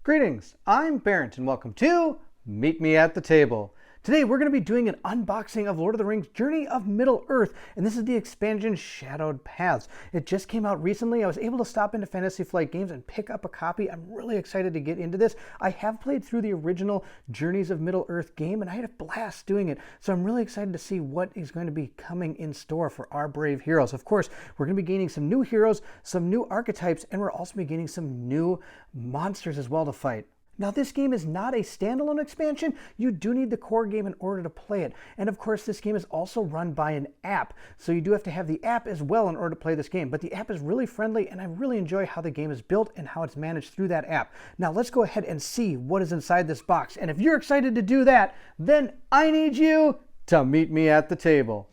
Greetings, I'm Barrett and welcome to Meet Me at the Table. Today we're going to be doing an unboxing of Lord of the Rings Journey of Middle-earth, and this is the expansion Shadowed Paths. It just came out recently. I was able to stop into Fantasy Flight Games and pick up a copy. I'm really excited to get into this. I have played through the original Journeys of Middle-earth game and I had a blast doing it, so I'm really excited to see what is going to be coming in store for our brave heroes. Of course, we're going to be gaining some new heroes, some new archetypes, and we're also be gaining some new monsters as well to fight. Now, this game is not a standalone expansion. You do need the core game in order to play it. And of course, this game is also run by an app. So you do have to have the app as well in order to play this game. But the app is really friendly, and I really enjoy how the game is built and how it's managed through that app. Now, let's go ahead and see what is inside this box. And if you're excited to do that, then I need you to meet me at the table.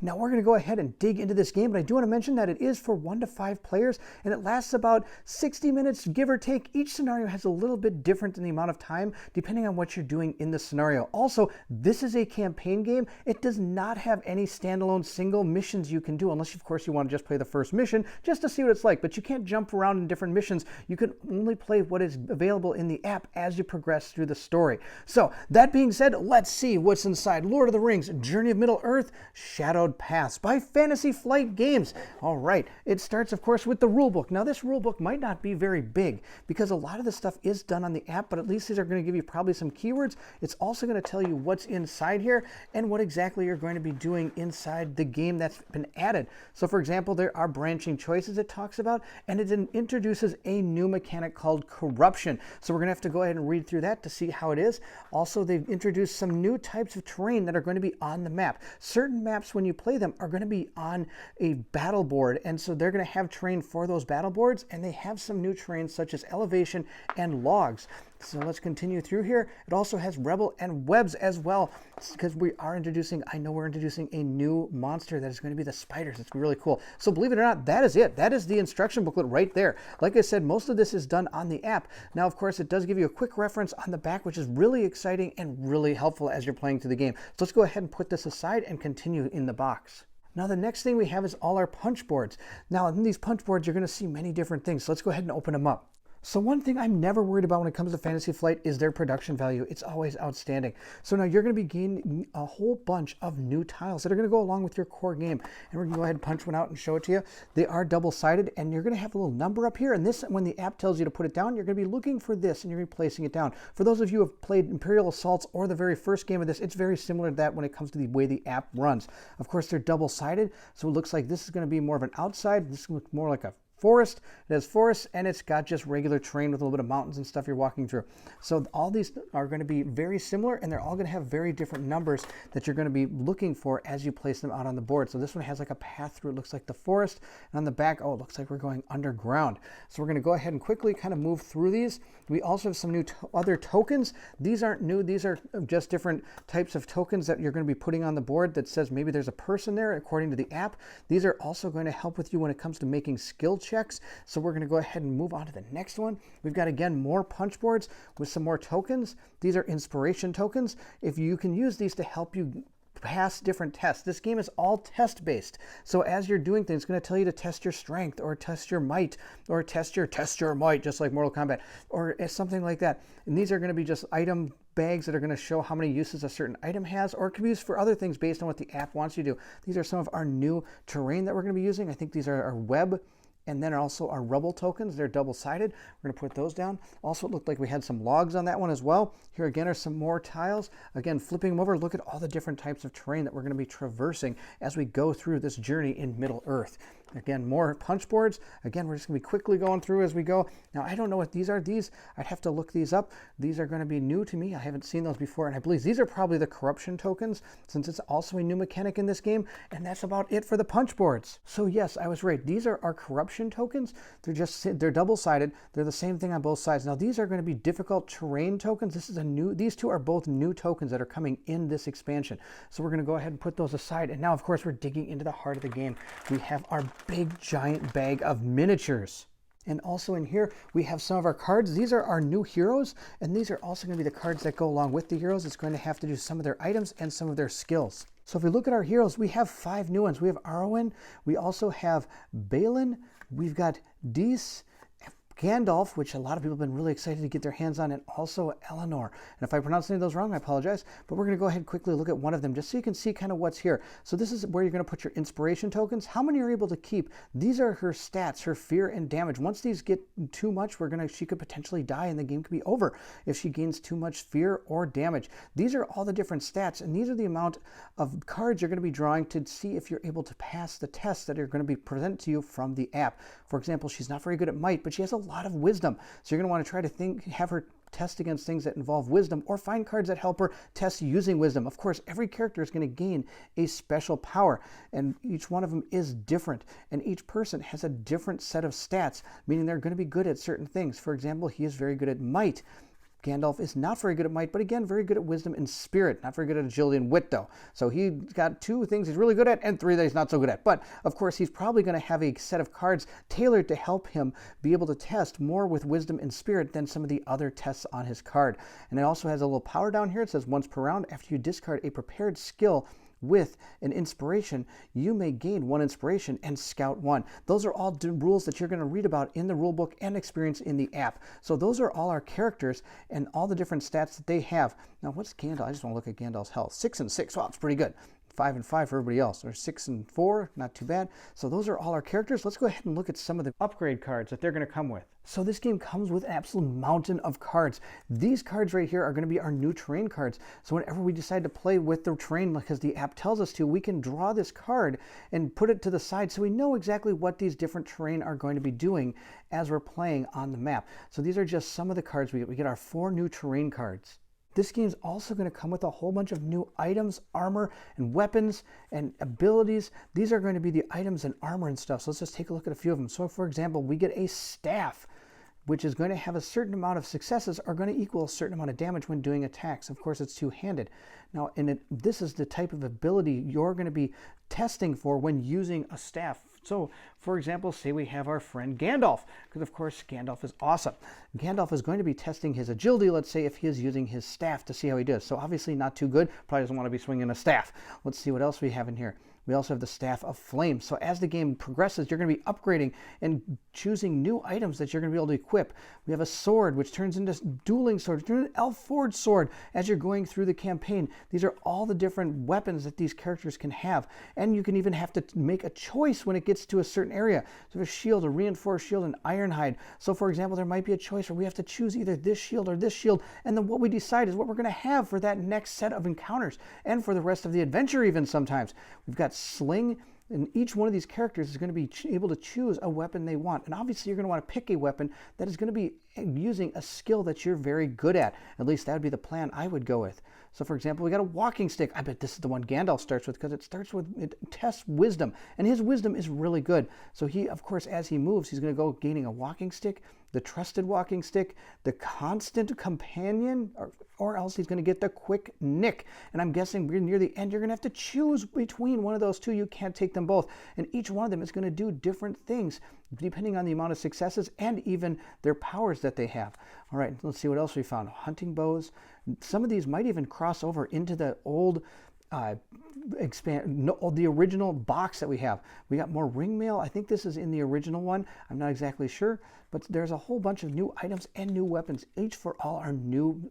Now we're going to go ahead and dig into this game, but I do want to mention that it is for 1 to 5 players, and it lasts about 60 minutes, give or take. Each scenario has a little bit different in the amount of time, depending on what you're doing in the scenario. Also, this is a campaign game. It does not have any standalone single missions you can do, unless, of course, you want to just play the first mission, just to see what it's like. But you can't jump around in different missions. You can only play what is available in the app as you progress through the story. So, that being said, let's see what's inside Lord of the Rings, Journey of Middle-earth, Shadowed Paths by Fantasy Flight Games. All right, it starts, of course, with the rulebook. Now, this rulebook might not be very big because a lot of the stuff is done on the app, but at least these are going to give you probably some keywords. It's also going to tell you what's inside here and what exactly you're going to be doing inside the game that's been added. So, for example, there are branching choices it talks about, and it introduces a new mechanic called corruption. So we're going to have to go ahead and read through that to see how it is. Also, they've introduced some new types of terrain that are going to be on the map. Certain maps, when you play them, are going to be on a battle board, and so they're going to have terrain for those battle boards, and they have some new terrain such as elevation and logs. So let's continue through here. It also has rebel and webs as well, because I know we're introducing a new monster that is going to be the spiders. It's really cool. So believe it or not, that is it. That is the instruction booklet right there. Like I said, most of this is done on the app. Now, of course, it does give you a quick reference on the back, which is really exciting and really helpful as you're playing through the game. So let's go ahead and put this aside and continue in the box. Now, the next thing we have is all our punch boards. Now, in these punch boards, you're going to see many different things. So let's go ahead and open them up. So one thing I'm never worried about when it comes to Fantasy Flight is their production value. It's always outstanding. So now you're going to be gaining a whole bunch of new tiles that are going to go along with your core game. And we're going to go ahead and punch one out and show it to you. They are double-sided, and you're going to have a little number up here. And this, when the app tells you to put it down, you're going to be looking for this, and you're going to be placing it down. For those of you who have played Imperial Assaults or the very first game of this, it's very similar to that when it comes to the way the app runs. Of course, they're double-sided, so it looks like this is going to be more of an outside. This looks more like a forest. It has forests, and it's got just regular terrain with a little bit of mountains and stuff you're walking through. So all these are going to be very similar, and they're all going to have very different numbers that you're going to be looking for as you place them out on the board. So this one has like a path through. It looks like the forest, and on the back, oh, it looks like we're going underground. So we're going to go ahead and quickly kind of move through these. We also have some new other tokens. These aren't new. These are just different types of tokens that you're going to be putting on the board that says maybe there's a person there according to the app. These are also going to help with you when it comes to making skill checks. So we're going to go ahead and move on to the next one. We've got, again, more punch boards with some more tokens. These are inspiration tokens. If you can use these to help you pass different tests. This game is all test-based. So as you're doing things, it's going to tell you to test your strength or test your might or test your might, just like Mortal Kombat or something like that. And these are going to be just item bags that are going to show how many uses a certain item has, or it can be used for other things based on what the app wants you to do. These are some of our new terrain that we're going to be using. I think these are our web, and then also our rebel tokens. They're double-sided. We're going to put those down. Also, it looked like we had some logs on that one as well. Here again are some more tiles. Again, flipping them over, look at all the different types of terrain that we're going to be traversing as we go through this journey in Middle-earth. Again, more punch boards. Again, we're just going to be quickly going through as we go. Now, I don't know what these are. I'd have to look these up. These are going to be new to me. I haven't seen those before, and I believe these are probably the corruption tokens, since it's also a new mechanic in this game, and that's about it for the punch boards. So yes, I was right. These are our corruption tokens. They're double-sided. They're the same thing on both sides. Now, these are going to be difficult terrain tokens. These two are both new tokens that are coming in this expansion. So we're going to go ahead and put those aside, and now, of course, we're digging into the heart of the game. We have our big giant bag of miniatures. And also in here, we have some of our cards. These are our new heroes, and these are also going to be the cards that go along with the heroes. It's going to have to do some of their items and some of their skills. So if we look at our heroes, we have 5 new ones. We have Arwen, we also have Balin, we've got Dees, Gandalf, which a lot of people have been really excited to get their hands on, and also Eleanor. And if I pronounce any of those wrong, I apologize, but we're going to go ahead and quickly look at one of them just so you can see kind of what's here. So this is where you're going to put your inspiration tokens. How many are able to keep? These are her stats, her fear and damage. Once these get too much, she could potentially die and the game could be over if she gains too much fear or damage. These are all the different stats, and these are the amount of cards you're going to be drawing to see if you're able to pass the tests that are going to be presented to you from the app. For example, she's not very good at might, but she has a lot of wisdom. So you're going to want to try to have her test against things that involve wisdom, or find cards that help her test using wisdom. Of course, every character is going to gain a special power, and each one of them is different, and each person has a different set of stats, meaning they're going to be good at certain things. For example, he is very good at might. Gandalf is not very good at might, but again, very good at wisdom and spirit. Not very good at agility and wit, though. So he's got 2 things he's really good at and 3 that he's not so good at. But, of course, he's probably going to have a set of cards tailored to help him be able to test more with wisdom and spirit than some of the other tests on his card. And it also has a little power down here. It says once per round, after you discard a prepared skill with an inspiration, you may gain 1 inspiration and scout 1. Those are all rules that you're going to read about in the rule book and experience in the app. So those are all our characters and all the different stats that they have. Now, what's Gandalf? I just want to look at Gandalf's health. 6 and 6. Wow, it's pretty good. 5 and 5 for everybody else. Or 6 and 4, not too bad. So those are all our characters. Let's go ahead and look at some of the upgrade cards that they're going to come with. So this game comes with an absolute mountain of cards. These cards right here are going to be our new terrain cards. So whenever we decide to play with the terrain, because the app tells us to, we can draw this card and put it to the side so we know exactly what these different terrain are going to be doing as we're playing on the map. So these are just some of the cards we get. We get our 4 new terrain cards. This game is also going to come with a whole bunch of new items, armor, and weapons, and abilities. These are going to be the items and armor and stuff. So let's just take a look at a few of them. So for example, we get a staff, which is going to have a certain amount of successes are going to equal a certain amount of damage when doing attacks. Of course, it's two-handed. Now, this is the type of ability you're going to be testing for when using a staff. So, for example, say we have our friend Gandalf, because of course Gandalf is awesome. Gandalf is going to be testing his agility, let's say, if he is using his staff to see how he does. So obviously not too good, probably doesn't want to be swinging a staff. Let's see what else we have in here. We also have the Staff of Flame. So as the game progresses, you're going to be upgrading and choosing new items that you're going to be able to equip. We have a sword, which turns into dueling sword, turns into elf forged sword as you're going through the campaign. These are all the different weapons that these characters can have. And you can even have to make a choice when it gets to a certain area. So a shield, a reinforced shield, and ironhide. So for example, there might be a choice where we have to choose either this shield or this shield. And then what we decide is what we're going to have for that next set of encounters and for the rest of the adventure even sometimes. We've got sling, and each one of these characters is going to be able to choose a weapon they want. And obviously you're going to want to pick a weapon that is going to be using a skill that you're very good at. At least that would be the plan I would go with. So for example, we got a walking stick. I bet this is the one Gandalf starts with, because it tests wisdom, and his wisdom is really good. So he, of course, as he moves, he's going to go gaining a walking stick, the trusted walking stick, the constant companion, or else he's going to get the quick nick. And I'm guessing near the end, you're going to have to choose between one of those two. You can't take them both. And each one of them is going to do different things depending on the amount of successes and even their powers that they have. All right, let's see what else we found. Hunting bows. Some of these might even cross over into the old the original box that we have. We got more ring mail. I think this is in the original one. I'm not exactly sure, but there's a whole bunch of new items and new weapons, each for all our new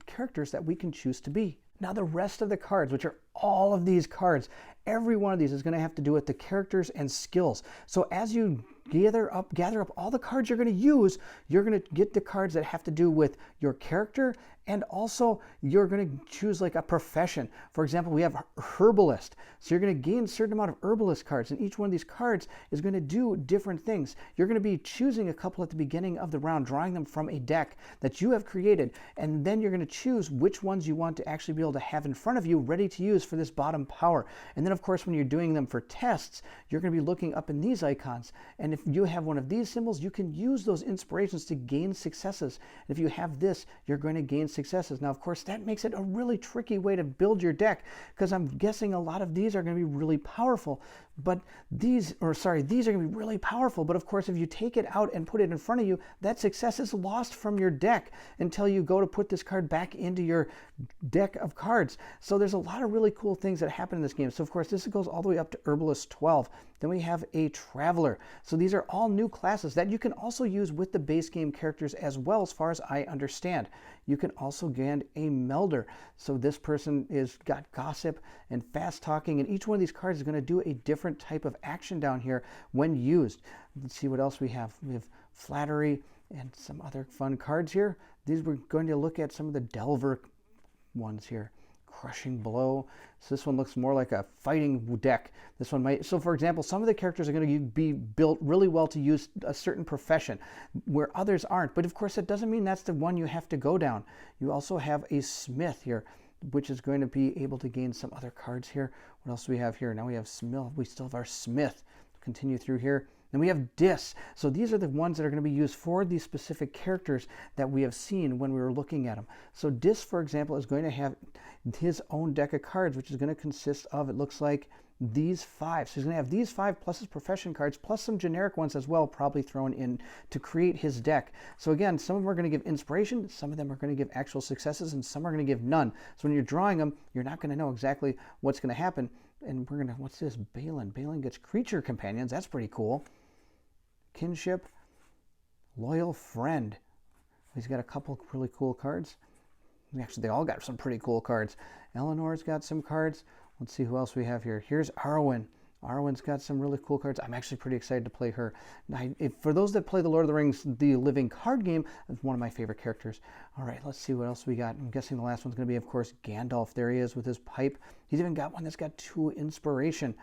characters that we can choose to be. Now the rest of the cards, which are all of these cards, every one of these is going to have to do with the characters and skills. So as you gather up all the cards you're going to use, you're going to get the cards that have to do with your character, and also you're going to choose like a profession. For example, we have herbalist. So you're going to gain a certain amount of herbalist cards, and each one of these cards is going to do different things. You're going to be choosing a couple at the beginning of the round, drawing them from a deck that you have created, and then you're going to choose which ones you want to actually be able to have in front of you ready to use for this bottom power. And then of course, when you're doing them for tests, you're going to be looking up in these icons, and if you have one of these symbols, you can use those inspirations to gain successes. And if you have this, you're going to gain successes. Now, of course, that makes it a really tricky way to build your deck, because I'm guessing a lot of these are going to be really powerful. But these are going to be really powerful. But of course, if you take it out and put it in front of you, that success is lost from your deck until you go to put this card back into your deck of cards. So there's a lot of really cool things that happen in this game. So of course, this goes all the way up to Herbalist 12. Then we have a Traveler. So these are all new classes that you can also use with the base game characters as well, as far as I understand. You can also gain a Melder. So this person is got Gossip and Fast Talking, and each one of these cards is going to do a different type of action down here when used. Let's see what else we have. We have Flattery and some other fun cards here. These we're going to look at some of the Delver ones here. Crushing Blow. So this one looks more like a fighting deck. This one might, so for example, some of the characters are going to be built really well to use a certain profession where others aren't. But of course, that doesn't mean that's the one you have to go down. You also have a Smith here, which is going to be able to gain some other cards here. What else do we have here? Now we have Smith. We still have our Smith. Continue through here. Then we have Dis. So these are the ones that are going to be used for these specific characters that we have seen when we were looking at them. So Dis, for example, is going to have his own deck of cards, which is going to consist of, it looks like, these 5. So he's going to have these 5 plus his profession cards, plus some generic ones as well, probably thrown in to create his deck. So again, some of them are going to give inspiration, some of them are going to give actual successes, and some are going to give none. So when you're drawing them, you're not going to know exactly what's going to happen. And we're going to, what's this? Balin. Balin gets creature companions. That's pretty cool. Kinship. Loyal Friend. He's got a couple really cool cards. Actually, they all got some pretty cool cards. Eleanor's got some cards. Let's see who else we have here. Here's Arwen. Arwen's got some really cool cards. I'm actually pretty excited to play her. For those that play the Lord of the Rings, the living card game, is one of my favorite characters. All right, let's see what else we got. I'm guessing the last one's going to be, of course, Gandalf. There he is with his pipe. He's even got one that's got 2 inspiration.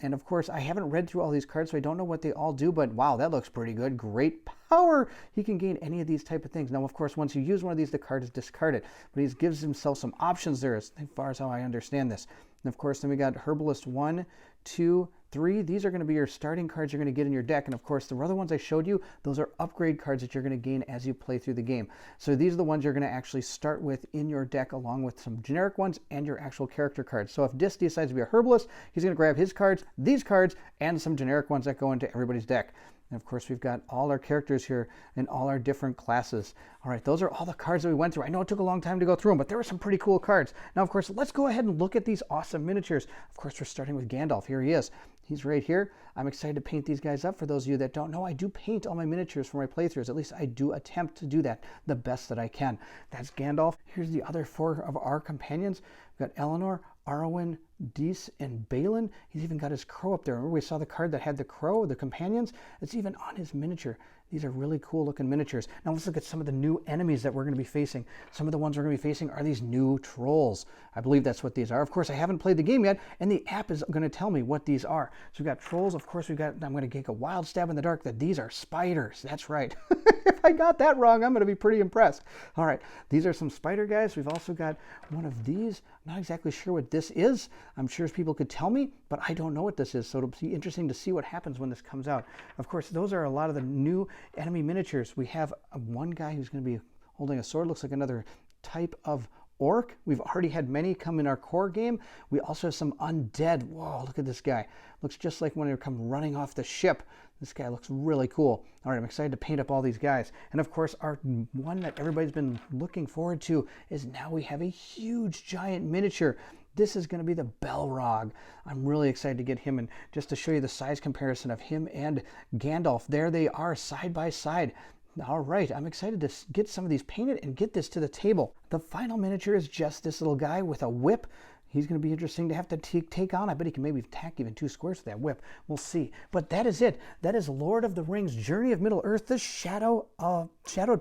And of course, I haven't read through all these cards, so I don't know what they all do, but wow, that looks pretty good. Great power. He can gain any of these type of things. Now, of course, once you use one of these, the card is discarded, but he gives himself some options there as far as how I understand this. And of course, then we got Herbalist 1, 2, 3. These are going to be your starting cards you're going to get in your deck. And of course, the other ones I showed you, those are upgrade cards that you're going to gain as you play through the game. So these are the ones you're going to actually start with in your deck, along with some generic ones and your actual character cards. So if Dis decides to be a herbalist, he's going to grab his cards, these cards, and some generic ones that go into everybody's deck. And of course, we've got all our characters here and all our different classes. All right, those are all the cards that we went through. I know it took a long time to go through them, but there were some pretty cool cards. Now, of course, let's go ahead and look at these awesome miniatures. Of course, we're starting with Gandalf. Here he is. He's right here. I'm excited to paint these guys up. For those of you that don't know, I do paint all my miniatures for my playthroughs. At least I do attempt to do that the best that I can. That's Gandalf. Here's the other 4 of our companions. We've got Eleanor, Arwen, Dis, and Balin. He's even got his crow up there. Remember we saw the card that had the crow, the companions? It's even on his miniature. These are really cool looking miniatures. Now let's look at some of the new enemies that we're going to be facing. Some of the ones we're going to be facing are these new trolls. I believe that's what these are. Of course, I haven't played the game yet, and the app is going to tell me what these are. So we've got trolls. Of course, I'm going to take a wild stab in the dark that these are spiders. That's right. If I got that wrong, I'm going to be pretty impressed. All right, these are some spider guys. We've also got one of these. I'm not exactly sure what this is. I'm sure people could tell me, but I don't know what this is. So it'll be interesting to see what happens when this comes out. Of course, those are a lot of the new enemy miniatures. We have one guy who's going to be holding a sword. Looks like another type of orc. We've already had many come in our core game. We also have some undead. Whoa, look at this guy. Looks just like when they come running off the ship. This guy looks really cool. All right, I'm excited to paint up all these guys. And of course, our one that everybody's been looking forward to is now we have a huge giant miniature. This is going to be the Belrog. I'm really excited to get him, and just to show you the size comparison of him and Gandalf. There they are side by side. All right, I'm excited to get some of these painted and get this to the table. The final miniature is just this little guy with a whip. He's going to be interesting to have to take on. I bet he can maybe attack even 2 squares with that whip. We'll see. But that is it. That is Lord of the Rings, Journey of Middle-earth, the Shadowed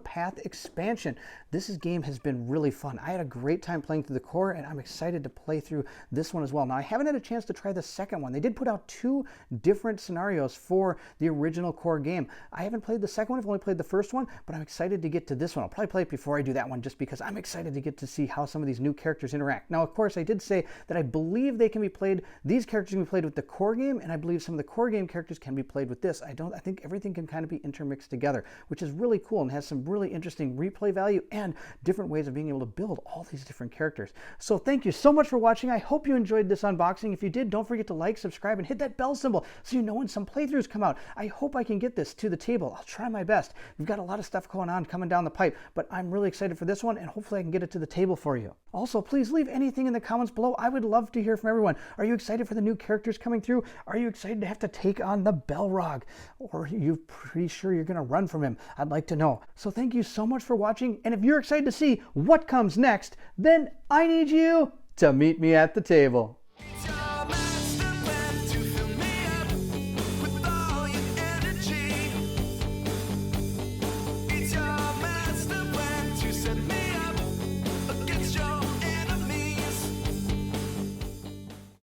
Path expansion. This game has been really fun. I had a great time playing through the core, and I'm excited to play through this one as well. Now, I haven't had a chance to try the second one. They did put out 2 different scenarios for the original core game. I haven't played the second one. I've only played the first one, but I'm excited to get to this one. I'll probably play it before I do that one, just because I'm excited to get to see how some of these new characters interact. Now, of course, I did say that I believe they can be played, these characters can be played with the core game, and I believe some of the core game characters can be played with this. I think everything can kind of be intermixed together, which is really cool and has some really interesting replay value and different ways of being able to build all these different characters. So thank you so much for watching. I hope you enjoyed this unboxing. If you did, don't forget to like, subscribe, and hit that bell symbol so you know when some playthroughs come out. I hope I can get this to the table. I'll try my best. We've got a lot of stuff going on coming down the pipe, but I'm really excited for this one, and hopefully I can get it to the table for you. Also, please leave anything in the comments below. I would love to hear from everyone. Are you excited for the new characters coming through? Are you excited to have to take on the Balrog? Or are you pretty sure you're going to run from him? I'd like to know. So thank you so much for watching, and if you're excited to see what comes next, then I need you to meet me at the table.